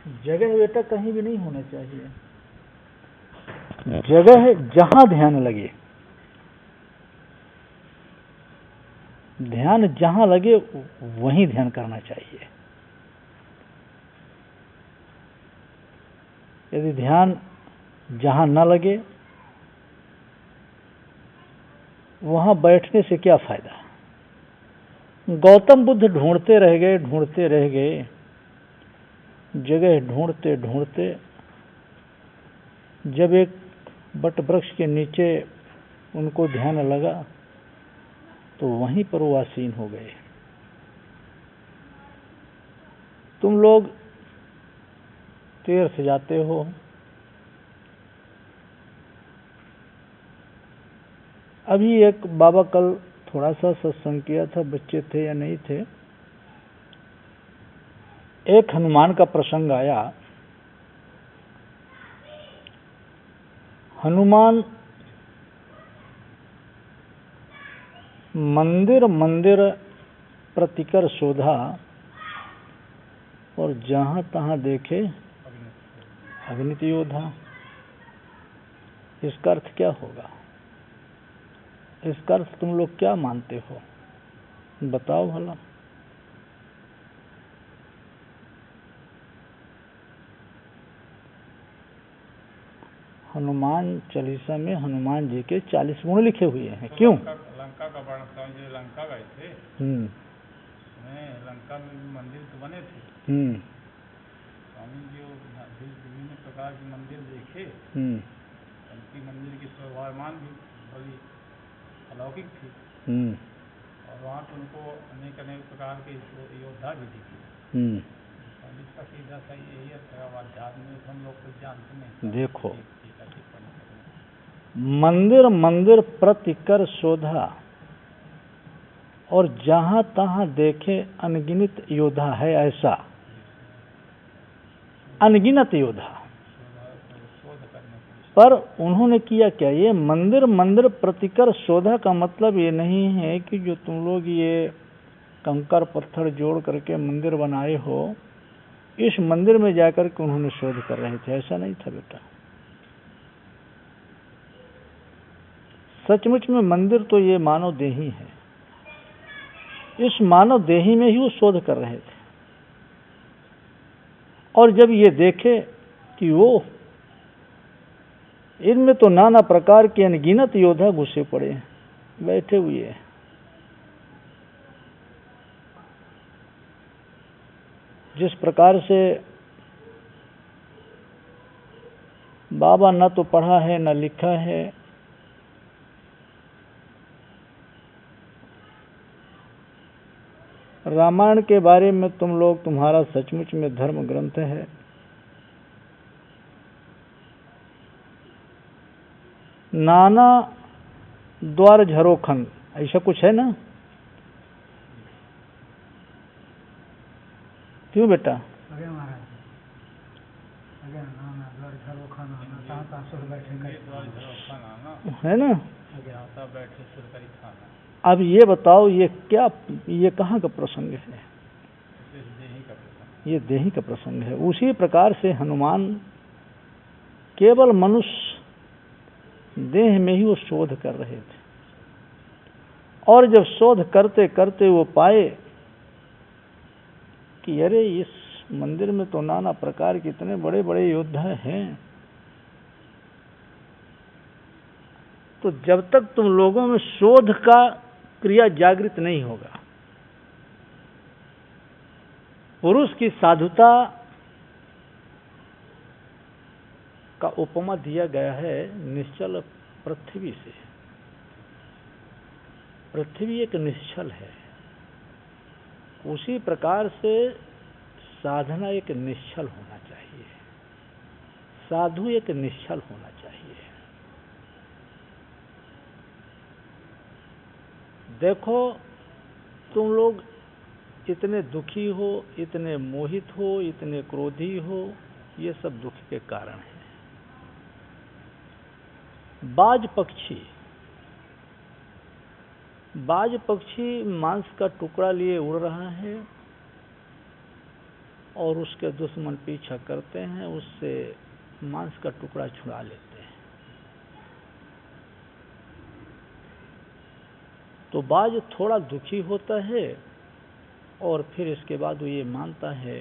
जगह बेटा कहीं भी नहीं होना चाहिए। जगह जहां ध्यान लगे, ध्यान जहां लगे वहीं ध्यान करना चाहिए। यदि ध्यान जहां न लगे वहां बैठने से क्या फायदा। गौतम बुद्ध ढूंढते रह गए, जगह ढूंढते ढूंढते जब एक बट वृक्ष के नीचे उनको ध्यान लगा तो वहीं पर वो आसीन हो गए। तुम लोग तीर्थ जाते हो, अभी एक बाबा कल थोड़ा सा सत्संग किया था, बच्चे थे या नहीं थे, एक हनुमान का प्रसंग आया। हनुमान मंदिर मंदिर प्रतिकर शोधा और जहां तहां देखे अगणित योधा। इसका अर्थ क्या होगा? इसका अर्थ तुम लोग क्या मानते हो, बताओ भला। हनुमान चालीसा में हनुमान जी के 40 गुण लिखे हुए हैं। क्यों? लंका का वर्णन समझिए, लंका गए थे, लंका में भी मंदिर तो बने थे। स्वामी जी विभिन्न प्रकार के मंदिर देखे, उनकी मंदिर की शोभायमान भी बड़ी अलौकिक थी, और वहाँ तो उनको अनेक अनेक प्रकार के योद्धा भी दिखे। इसका सीधा सही यही अध्यात्म में हम लोग कुछ जानते नहीं। देखो, मंदिर मंदिर प्रतिकर शोधा और जहां तहां देखे अनगिनत योद्धा है। ऐसा अनगिनत योद्धा, पर उन्होंने किया क्या? ये मंदिर मंदिर प्रतिकर शोधा का मतलब ये नहीं है कि जो तुम लोग ये कंकर पत्थर जोड़ करके मंदिर बनाए हो, इस मंदिर में जाकर के उन्होंने शोध कर रहे थे। ऐसा नहीं था बेटा। सचमुच में मंदिर तो ये मानव देही है, इस मानव देही में ही वो शोध कर रहे थे। और जब ये देखे कि वो इनमें तो नाना प्रकार के अनगिनत योद्धा घुसे पड़े हैं, बैठे हुए हैं। जिस प्रकार से बाबा न तो पढ़ा है न लिखा है, रामायण के बारे में तुम लोग, तुम्हारा सचमुच में धर्म ग्रंथ है, नाना द्वार झरोखन, ऐसा कुछ है ना? क्यों बेटा? है ना? अब ये बताओ, ये क्या, ये कहाँ का प्रसंग है? ये देही का प्रसंग है। उसी प्रकार से हनुमान केवल मनुष्य देह में ही वो शोध कर रहे थे, और जब शोध करते करते वो पाए कि अरे इस मंदिर में तो नाना प्रकार के इतने बड़े बड़े योद्धा हैं, तो जब तक तुम लोगों में शोध का क्रिया जागृत नहीं होगा, पुरुष की साधुता का उपमा दिया गया है निश्चल पृथ्वी से। पृथ्वी एक निश्चल है, उसी प्रकार से साधना एक निश्चल होना चाहिए, साधु एक निश्चल होना चाहिए। देखो, तुम लोग इतने दुखी हो, इतने मोहित हो, इतने क्रोधी हो, ये सब दुख के कारण है। बाज पक्षी मांस का टुकड़ा लिए उड़ रहा है, और उसके दुश्मन पीछा करते हैं, उससे मांस का टुकड़ा छुड़ा लेते हैं। तो बाज थोड़ा दुखी होता है और फिर इसके बाद वो ये मानता है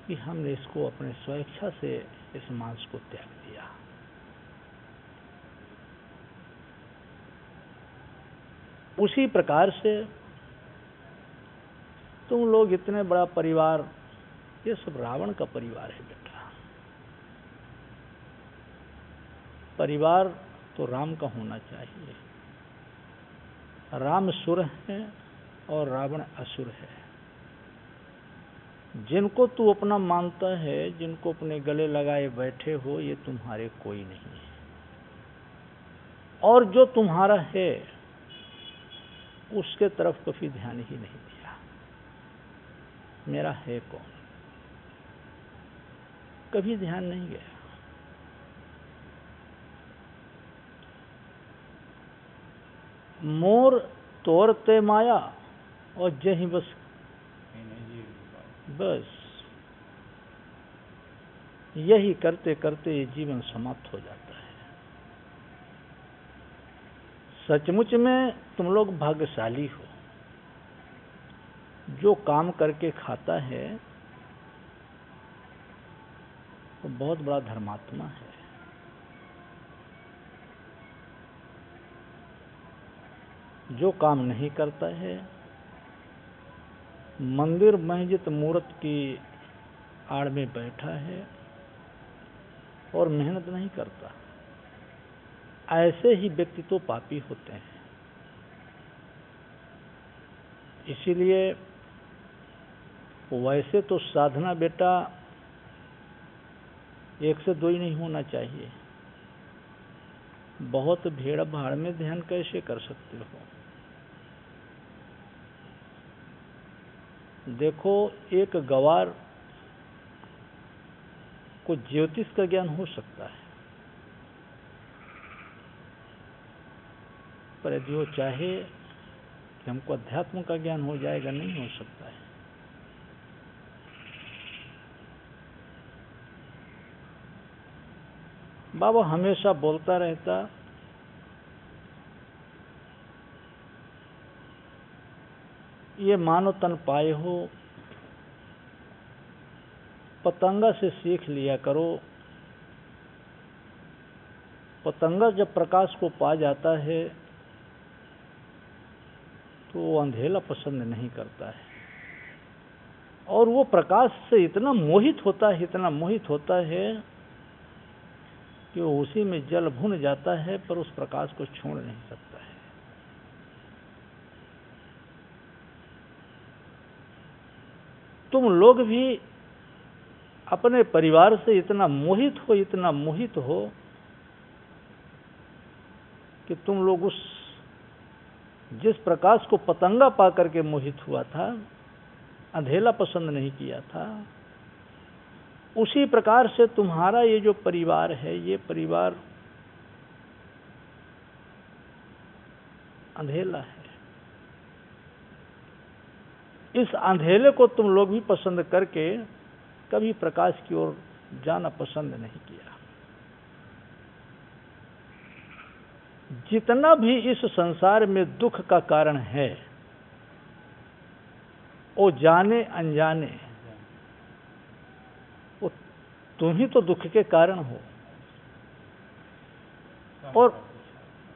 कि हमने इसको अपने स्वेच्छा से इस मांस को त्याग दिया। उसी प्रकार से तुम लोग इतने बड़ा परिवार, ये सब रावण का परिवार है बेटा। परिवार तो राम का होना चाहिए। राम सुर है और रावण असुर है। जिनको तू अपना मानता है, जिनको अपने गले लगाए बैठे हो, ये तुम्हारे कोई नहीं है। और जो तुम्हारा है उसके तरफ कभी ध्यान ही नहीं दिया। मेरा है कौन, कभी ध्यान नहीं गया। मोर तोरते माया और जही बस यही करते करते ये जीवन समाप्त हो जाता है। सचमुच में तुम लोग भाग्यशाली हो। जो काम करके खाता है वो बहुत बड़ा धर्मात्मा है। जो काम नहीं करता है, मंदिर मस्जिद मूर्त की आड़ में बैठा है और मेहनत नहीं करता, ऐसे ही व्यक्ति तो पापी होते हैं। इसीलिए वैसे तो साधना बेटा एक से दो ही नहीं होना चाहिए। बहुत भीड़ भाड़ में ध्यान कैसे कर सकते हो? देखो, एक गवार को ज्योतिष का ज्ञान हो सकता है, पर यदि वो चाहे कि हमको अध्यात्म का ज्ञान हो जाएगा, नहीं हो सकता है। बाबा हमेशा बोलता रहता, ये मानो तन पाए हो, पतंगा से सीख लिया करो। पतंगा जब प्रकाश को पा जाता है तो वो अंधेला पसंद नहीं करता है, और वो प्रकाश से इतना मोहित होता है, इतना मोहित होता है कि वो उसी में जल भुन जाता है, पर उस प्रकाश को छोड़ नहीं सकता है। तुम लोग भी अपने परिवार से इतना मोहित हो, इतना मोहित हो कि तुम लोग उस जिस प्रकाश को पतंगा पा करके मोहित हुआ था, अंधेला पसंद नहीं किया था, उसी प्रकार से तुम्हारा ये जो परिवार है, ये परिवार अंधेला है। इस अंधेले को तुम लोग भी पसंद करके कभी प्रकाश की ओर जाना पसंद नहीं किया। जितना भी इस संसार में दुख का कारण है, वो जाने अनजाने, वो तुम ही तो दुख के कारण हो।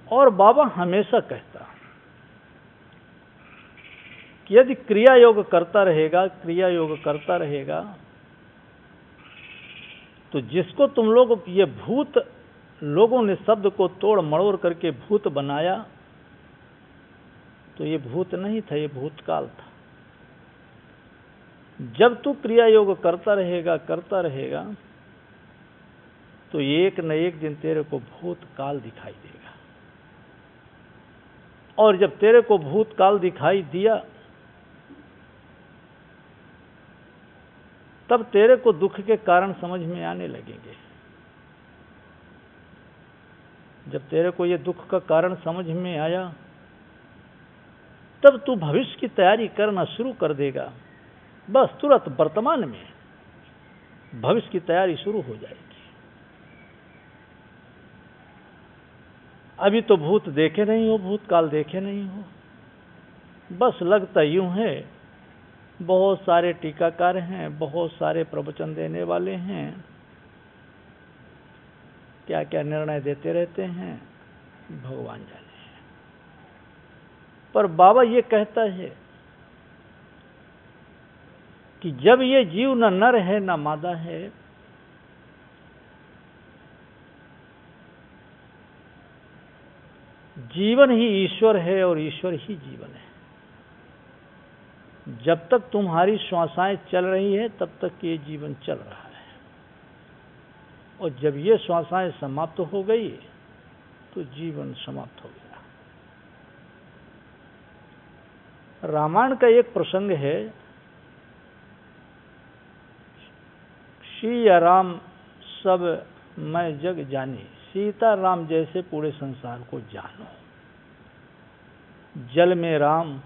और बाबा हमेशा कहता कि यदि क्रिया योग करता रहेगा, क्रिया योग करता रहेगा, तो जिसको तुम लोग ये भूत, लोगों ने शब्द को तोड़ मड़ोड़ करके भूत बनाया, तो ये भूत नहीं था, ये भूतकाल था। जब तू क्रिया योग करता रहेगा तो एक न एक दिन तेरे को भूतकाल दिखाई देगा। और जब तेरे को भूतकाल दिखाई दिया, तब तेरे को दुख के कारण समझ में आने लगेंगे। जब तेरे को ये दुख का कारण समझ में आया, तब तू भविष्य की तैयारी करना शुरू कर देगा बस तुरंत वर्तमान में भविष्य की तैयारी शुरू हो जाएगी। अभी तो भूत देखे नहीं हो, भूतकाल देखे नहीं हो, बस लगता यूं है बहुत सारे टीकाकार हैं, बहुत सारे प्रवचन देने वाले हैं, क्या क्या निर्णय देते रहते हैं, भगवान जाने। पर बाबा ये कहता है कि जब ये जीव न नर है न मादा है, जीवन ही ईश्वर है और ईश्वर ही जीवन है। जब तक तुम्हारी श्वासाएं चल रही है तब तक ये जीवन चल रहा है, और जब ये श्वासाएं समाप्त हो गई तो जीवन समाप्त हो गया। रामायण का एक प्रसंग है, सिया राम सब मैं जग जानी, सीता राम जैसे पूरे संसार को जानो। जल में राम,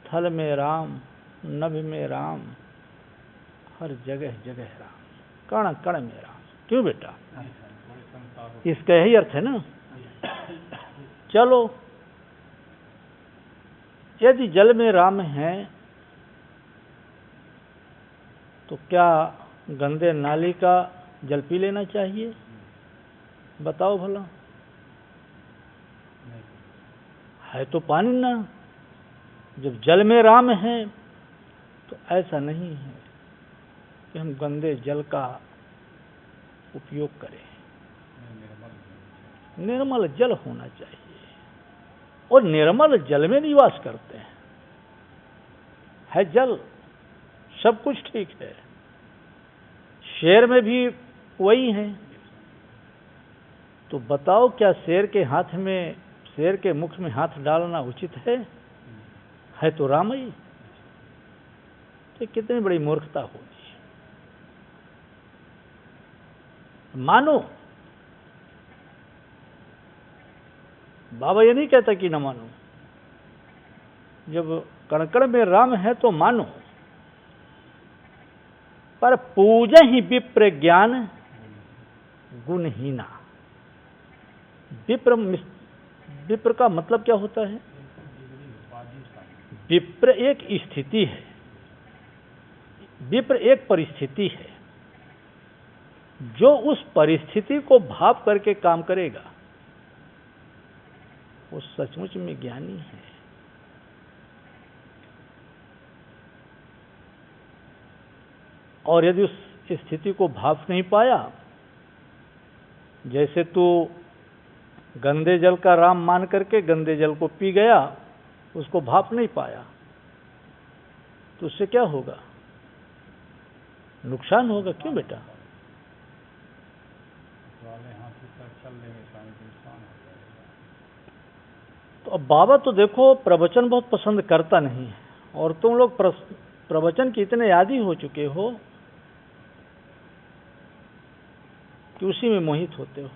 थल में राम, नभ में राम, हर जगह जगह राम, कण कण में राम। क्यों बेटा? इसका यही अर्थ है ना। चलो, यदि जल में राम है तो क्या गंदे नाली का जल पी लेना चाहिए? बताओ भला। है तो पानी ना। जब जल में राम है तो ऐसा नहीं है कि हम गंदे जल का उपयोग करें। निर्मल जल होना चाहिए, और निर्मल जल में निवास करते हैं। है जल, सब कुछ ठीक है। शेर में भी वही है। तो बताओ, क्या शेर के हाथ में, शेर के मुख में हाथ डालना उचित है? है तो राम ही। तो कितनी बड़ी मूर्खता होगी। मानो, बाबा ये नहीं कहता कि न मानो। जब कण में राम है तो मानो, पर पूजा ही विप्र ज्ञान गुणहीना। विप्र का मतलब क्या होता है? विप्र एक स्थिति है, विप्र एक परिस्थिति है। जो उस परिस्थिति को भाप करके काम करेगा वो सचमुच में ज्ञानी है। और यदि उस स्थिति को भाप नहीं पाया, जैसे तू गंदे जल का राम मान करके गंदे जल को पी गया, उसको भाप नहीं पाया, तो उससे क्या होगा? नुकसान होगा। क्यों बेटा? तो अब बाबा तो देखो प्रवचन बहुत पसंद करता नहीं है, और तुम लोग प्रवचन के इतने आदी हो चुके हो कि उसी में मोहित होते हो।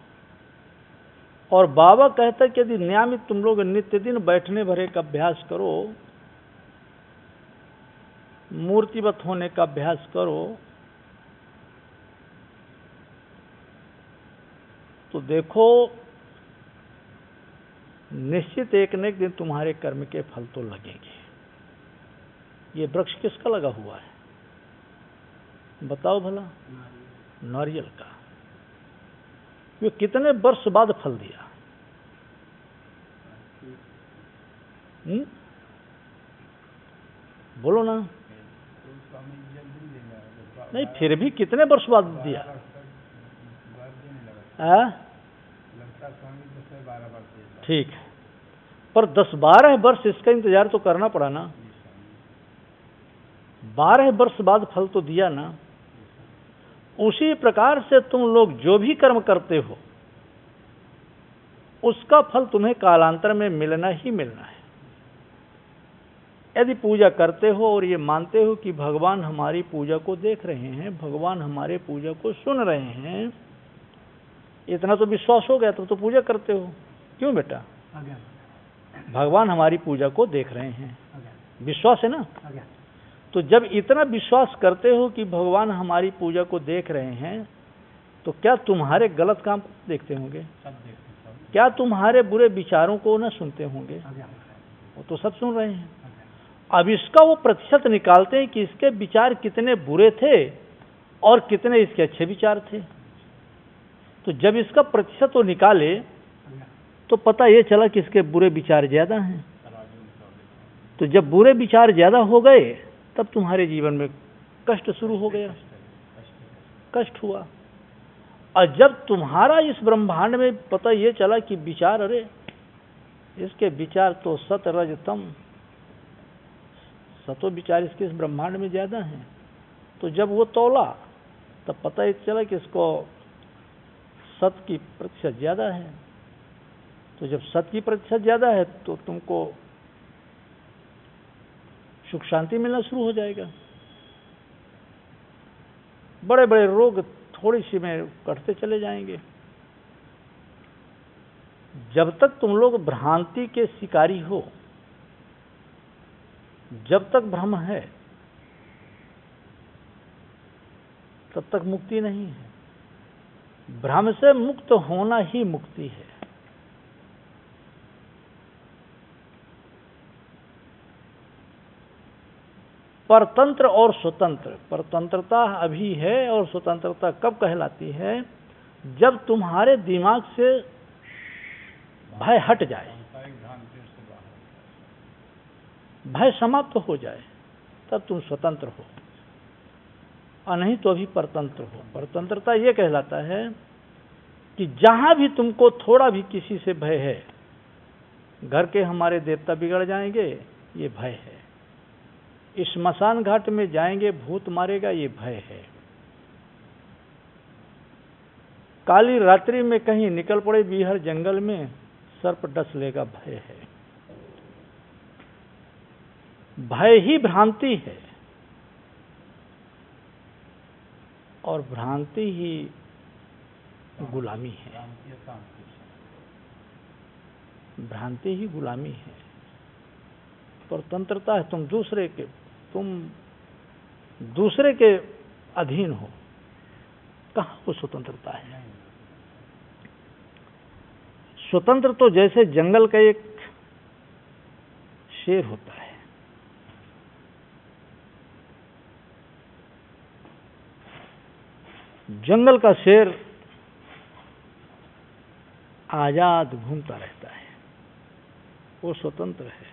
और बाबा कहता है कि यदि नियमित तुम लोग नित्य दिन बैठने भरे का अभ्यास करो, मूर्तिवत होने का अभ्यास करो, तो देखो निश्चित एक न एक दिन तुम्हारे कर्म के फल तो लगेंगे। ये वृक्ष किसका लगा हुआ है? बताओ भला। नारियल का। ये कितने वर्ष बाद फल दिया? बोलो ना। नहीं, फिर भी कितने वर्ष बाद दिया? ठीक है, पर 10-12 वर्ष इसका इंतजार तो करना पड़ा ना। 12 वर्ष बाद फल तो दिया ना। उसी प्रकार से तुम लोग जो भी कर्म करते हो उसका फल तुम्हें कालांतर में मिलना ही मिलना है। यदि पूजा करते हो और ये मानते हो कि भगवान हमारी पूजा को देख रहे हैं, भगवान हमारे पूजा को सुन रहे हैं, इतना तो विश्वास हो गया तो पूजा करते हो। क्यों बेटा? भगवान हमारी पूजा को देख रहे हैं, विश्वास है ना। तो जब इतना विश्वास करते हो कि भगवान हमारी पूजा को देख रहे हैं, तो क्या तुम्हारे गलत काम देखते होंगे? सब देखते सब। क्या तुम्हारे बुरे विचारों को न सुनते होंगे? वो तो सब सुन रहे हैं। अब इसका वो प्रतिशत निकालते हैं कि इसके विचार कितने बुरे थे और कितने इसके अच्छे विचार थे। तो जब इसका प्रतिशत वो निकाले तो पता ये चला कि इसके बुरे विचार ज्यादा हैं। तो जब बुरे विचार ज्यादा हो गए तब तुम्हारे जीवन में कष्ट शुरू हो गया, कष्ट हुआ। और जब तुम्हारा इस ब्रह्मांड में पता ये चला कि विचार, अरे इसके विचार तो सत रज तम, सतो विचार इसके इस ब्रह्मांड में ज्यादा हैं, तो जब वो तौला तब पता ये चला कि इसको सत की प्रतिशत ज्यादा है। तो जब सत की प्रतिशत ज्यादा है तो तुमको सुख शांति मिलना शुरू हो जाएगा। बड़े बड़े रोग थोड़ी सी में कटते चले जाएंगे। जब तक तुम लोग भ्रांति के शिकारी हो, जब तक भ्रम है, तब तक मुक्ति नहीं है। भ्रम से मुक्त होना ही मुक्ति है। परतंत्र और स्वतंत्र, परतंत्रता अभी है और स्वतंत्रता कब कहलाती है? जब तुम्हारे दिमाग से भय हट जाए, भय समाप्त हो जाए, तब तुम स्वतंत्र हो, और नहीं तो अभी परतंत्र हो। परतंत्रता ये कहलाता है कि जहां भी तुमको थोड़ा भी किसी से भय है, घर के हमारे देवता बिगड़ जाएंगे, ये भय है। इस स्मशान घाट में जाएंगे, भूत मारेगा, ये भय है। काली रात्रि में कहीं निकल पड़े बीहर जंगल में, सर्प डस लेगा, भय है। भय ही भ्रांति है और भ्रांति ही गुलामी है। भ्रांति ही गुलामी है। परतंत्रता है तुम दूसरे के अधीन हो। कहाँ वो स्वतंत्रता है? स्वतंत्र तो जैसे जंगल का एक शेर होता है। जंगल का शेर आजाद घूमता रहता है, वो स्वतंत्र है।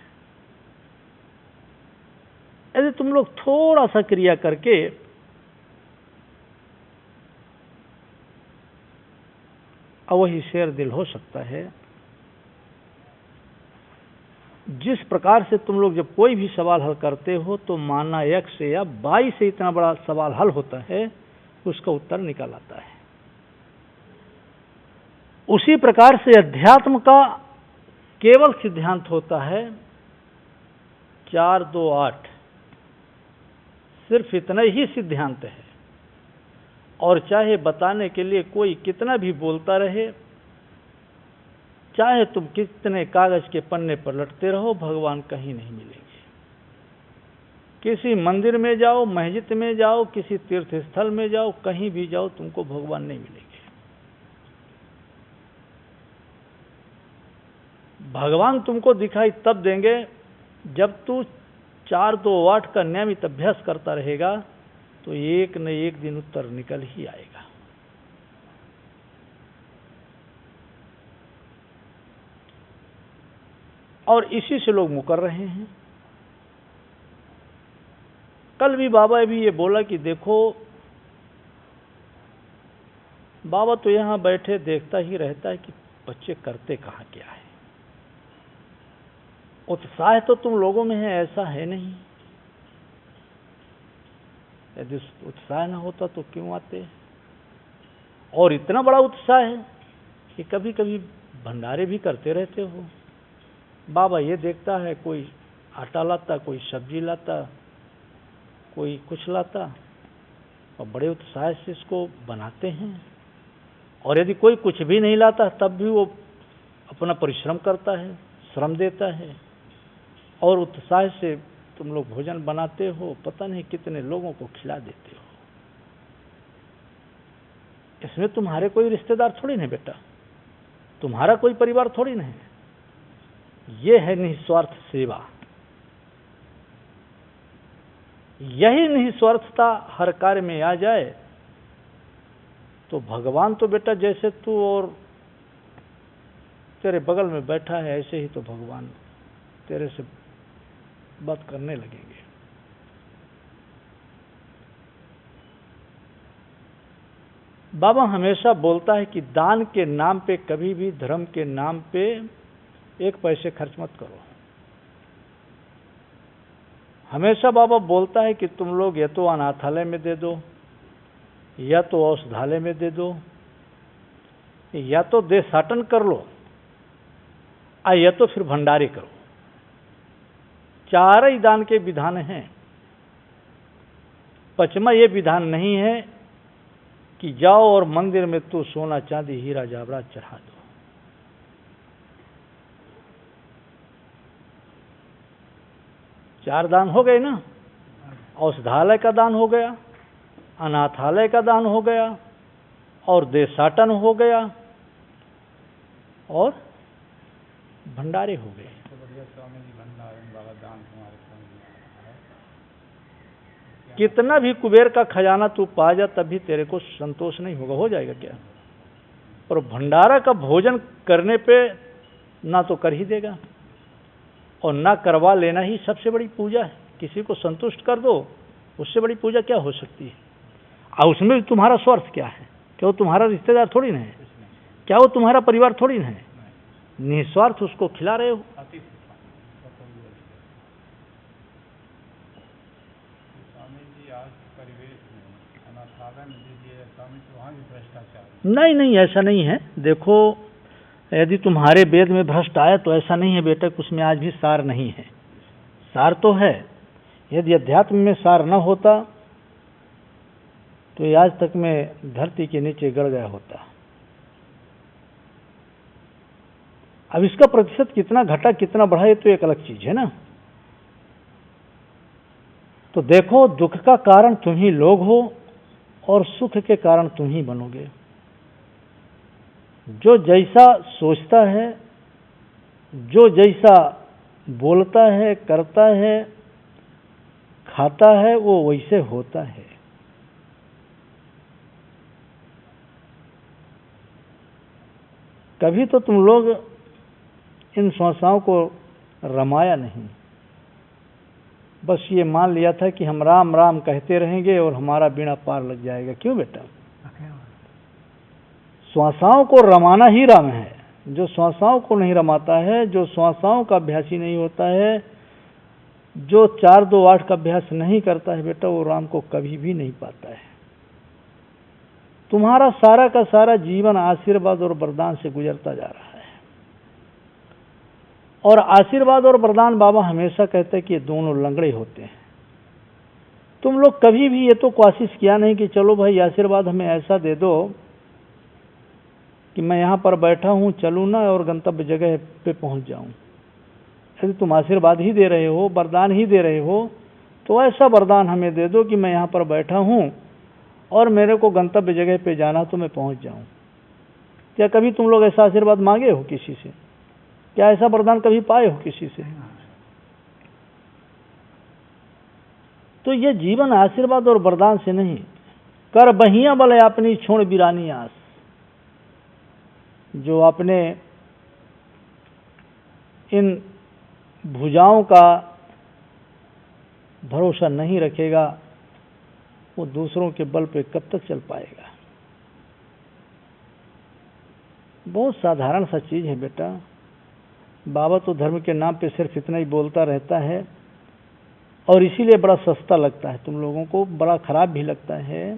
यदि तुम लोग थोड़ा सा क्रिया करके वही शेर दिल हो सकता है। जिस प्रकार से तुम लोग जब कोई भी सवाल हल करते हो तो माना 1 से या 22 से इतना बड़ा सवाल हल होता है, उसका उत्तर निकल आता है। उसी प्रकार से अध्यात्म का केवल सिद्धांत होता है 4, 2, 8। सिर्फ इतना ही सिद्धांत है। और चाहे बताने के लिए कोई कितना भी बोलता रहे, चाहे तुम कितने कागज के पन्ने पर लटते रहो, भगवान कहीं नहीं मिलेंगे। किसी मंदिर में जाओ, मस्जिद में जाओ, किसी तीर्थ स्थल में जाओ, कहीं भी जाओ, तुमको भगवान नहीं मिलेंगे। भगवान तुमको दिखाई तब देंगे जब तू 4, 2, 8 का नियमित अभ्यास करता रहेगा, तो एक न एक दिन उत्तर निकल ही आएगा। और इसी से लोग मुकर रहे हैं। कल भी बाबा भी ये बोला कि देखो, बाबा तो यहां बैठे देखता ही रहता है कि बच्चे करते कहां क्या है। उत्साह तो तुम लोगों में है, ऐसा है नहीं। यदि उत्साह ना होता तो क्यों आते? और इतना बड़ा उत्साह है कि कभी कभी भंडारे भी करते रहते हो। बाबा ये देखता है, कोई आटा लाता, कोई सब्जी लाता, कोई कुछ लाता, और बड़े उत्साह से इसको बनाते हैं। और यदि कोई कुछ भी नहीं लाता तब भी वो अपना परिश्रम करता है, श्रम देता है और उत्साह से तुम लोग भोजन बनाते हो, पता नहीं कितने लोगों को खिला देते हो। इसमें तुम्हारे कोई रिश्तेदार थोड़ी नहीं बेटा, तुम्हारा कोई परिवार थोड़ी नहीं। ये है निस्वार्थ सेवा। यही निस्वार्थता हर कार्य में आ जाए तो भगवान तो बेटा जैसे तू और तेरे बगल में बैठा है ऐसे ही तो भगवान तेरे से बात करने लगेंगे। बाबा हमेशा बोलता है कि दान के नाम पे कभी भी धर्म के नाम पे 1 पैसे खर्च मत करो। हमेशा बाबा बोलता है कि तुम लोग या तो अनाथालय में दे दो, या तो औषधालय में दे दो, या तो देशाटन कर लो, या तो फिर भंडारे करो। 4 ही दान के विधान हैं। 5वां ये विधान नहीं है कि जाओ और मंदिर में तो सोना चांदी हीरा जवाहरात चढ़ा दो। चार दान हो गए ना, औषधालय का दान हो गया, अनाथालय का दान हो गया, और देशाटन हो गया, और भंडारे हो गए। तो बढ़िया स्वामी जी भंडारण वाला दान हमारे स्वामी जी। कितना भी कुबेर का खजाना तू पा जा तब भी तेरे को संतोष नहीं होगा। हो जाएगा क्या? और भंडारा का भोजन करने पे ना तो कर ही देगा और ना करवा लेना ही सबसे बड़ी पूजा है। किसी को संतुष्ट कर दो, उससे बड़ी पूजा क्या हो सकती है? और उसमें भी तुम्हारा स्वार्थ क्या है? क्या वो तुम्हारा रिश्तेदार थोड़ी ना है? क्या वो तुम्हारा परिवार थोड़ी ना है? निस्वार्थ उसको खिला रहे हो। स्वामी जी आज के परिवेश में अनाथालय में दीजिए स्वामी जी, वहाँ भी भ्रष्टाचार। नहीं नहीं, ऐसा नहीं है। देखो, यदि तुम्हारे वेद में भ्रष्ट आया तो ऐसा नहीं है बेटा कि उसमें आज भी सार नहीं है। सार तो है। यदि अध्यात्म में सार न होता तो ये आज तक में धरती के नीचे गड़ गया होता। अब इसका प्रतिशत कितना घटा कितना बढ़ा ये तो एक अलग चीज है ना। तो देखो, दुख का कारण तुम ही लोग हो और सुख के कारण तुम ही बनोगे। जो जैसा सोचता है, जो जैसा बोलता है, करता है, खाता है, वो वैसे होता है। कभी तो तुम लोग इन संस्थाओं को रमाया नहीं, बस ये मान लिया था कि हम राम राम कहते रहेंगे और हमारा बीड़ा पार लग जाएगा। क्यों बेटा? श्वासाओं को रमाना ही राम है। जो श्वासाओं को नहीं रमाता है, जो श्वासाओं का अभ्यासी नहीं होता है, जो 4-2-8 का अभ्यास नहीं करता है बेटा, वो राम को कभी भी नहीं पाता है। तुम्हारा सारा का सारा जीवन आशीर्वाद और वरदान से गुजरता जा रहा है। और आशीर्वाद और वरदान बाबा हमेशा कहते हैं कि ये दोनों लंगड़े होते हैं। तुम लोग कभी भी ये तो कोशिश किया नहीं कि चलो भाई आशीर्वाद हमें ऐसा दे दो कि मैं यहाँ पर बैठा हूँ, चलूँ ना और गंतव्य जगह पे पहुँच जाऊँ। यदि तुम आशीर्वाद ही दे रहे हो, वरदान ही दे रहे हो, तो ऐसा वरदान हमें दे दो कि मैं यहाँ पर बैठा हूँ और मेरे को गंतव्य जगह पे जाना तो मैं पहुँच जाऊँ। क्या कभी तुम लोग ऐसा आशीर्वाद मांगे हो किसी से? क्या ऐसा वरदान कभी पाए हो किसी से? तो ये जीवन आशीर्वाद और वरदान से नहीं, कर बहिया बले अपनी छोड़ बिरानी आस। जो अपने इन भुजाओं का भरोसा नहीं रखेगा वो दूसरों के बल पे कब तक चल पाएगा? बहुत साधारण सा चीज है बेटा। बाबा तो धर्म के नाम पे सिर्फ इतना ही बोलता रहता है और इसीलिए बड़ा सस्ता लगता है तुम लोगों को, बड़ा खराब भी लगता है।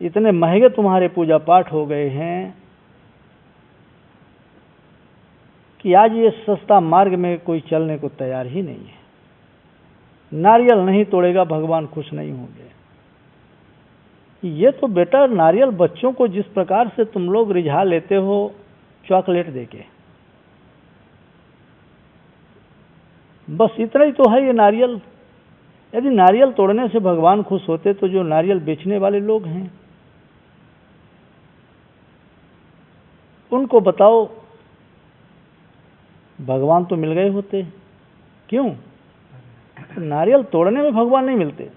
इतने महंगे तुम्हारे पूजा पाठ हो गए हैं कि आज ये सस्ता मार्ग में कोई चलने को तैयार ही नहीं है। नारियल नहीं तोड़ेगा भगवान खुश नहीं होंगे। ये तो बेटा नारियल बच्चों को जिस प्रकार से तुम लोग रिझा लेते हो चॉकलेट देके, बस इतना ही तो है ये नारियल। यदि नारियल तोड़ने से भगवान खुश होते तो जो नारियल बेचने वाले लोग हैं उनको बताओ, भगवान तो मिल गए होते। क्यों? नारियल तोड़ने में भगवान नहीं मिलते।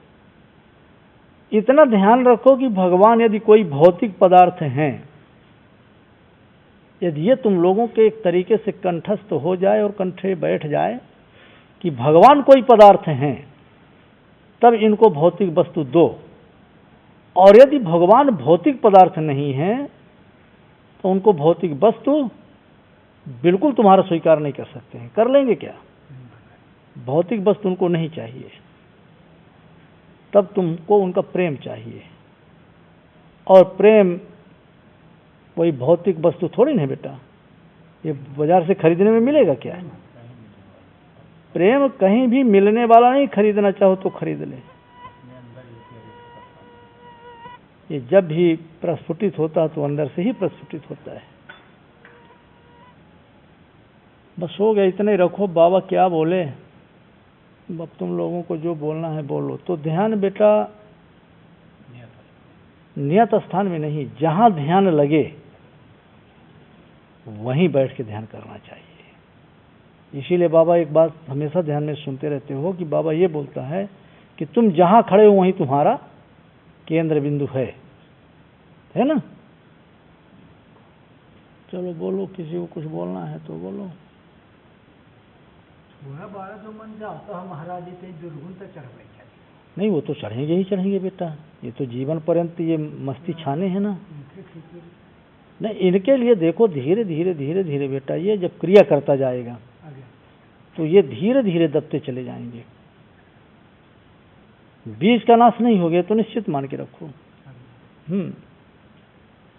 इतना ध्यान रखो कि भगवान यदि कोई भौतिक पदार्थ हैं, यदि ये तुम लोगों के एक तरीके से कंठस्थ हो जाए और कंठे बैठ जाए कि भगवान कोई पदार्थ हैं, तब इनको भौतिक वस्तु दो। और यदि भगवान भौतिक पदार्थ नहीं है तो उनको भौतिक वस्तु बिल्कुल तुम्हारा स्वीकार नहीं कर सकते हैं। कर लेंगे क्या? भौतिक वस्तु उनको नहीं चाहिए। तब तुमको उनका प्रेम चाहिए, और प्रेम वही भौतिक वस्तु थोड़ी नहीं बेटा, ये बाजार से खरीदने में मिलेगा क्या? प्रेम कहीं भी मिलने वाला नहीं, खरीदना चाहो तो खरीद ले। ये जब भी प्रस्फुटित होता है तो अंदर से ही प्रस्फुटित होता है। बस हो गया, इतने रखो। बाबा क्या बोले, अब तुम लोगों को जो बोलना है बोलो। तो ध्यान बेटा नियत स्थान में नहीं, जहां ध्यान लगे वहीं बैठ के ध्यान करना चाहिए। इसीलिए बाबा एक बात हमेशा ध्यान में सुनते रहते हो कि बाबा ये बोलता है कि तुम जहां खड़े हो वहीं तुम्हारा केंद्र बिंदु है ना? चलो बोलो, किसी को कुछ बोलना है तो बोलो। जो मन जाता है महाराज जी दुर्गुण तक चढ़ नहीं, वो तो चढ़ेंगे ही चढ़ेंगे बेटा, ये तो जीवन पर्यंत ये मस्ती छाने हैं ना। नहीं, इनके लिए देखो धीरे धीरे धीरे धीरे बेटा, ये जब क्रिया करता जाएगा तो ये धीरे धीरे दबते चले जाएंगे। बीज का नाश नहीं हो गया तो निश्चित मान के रखो।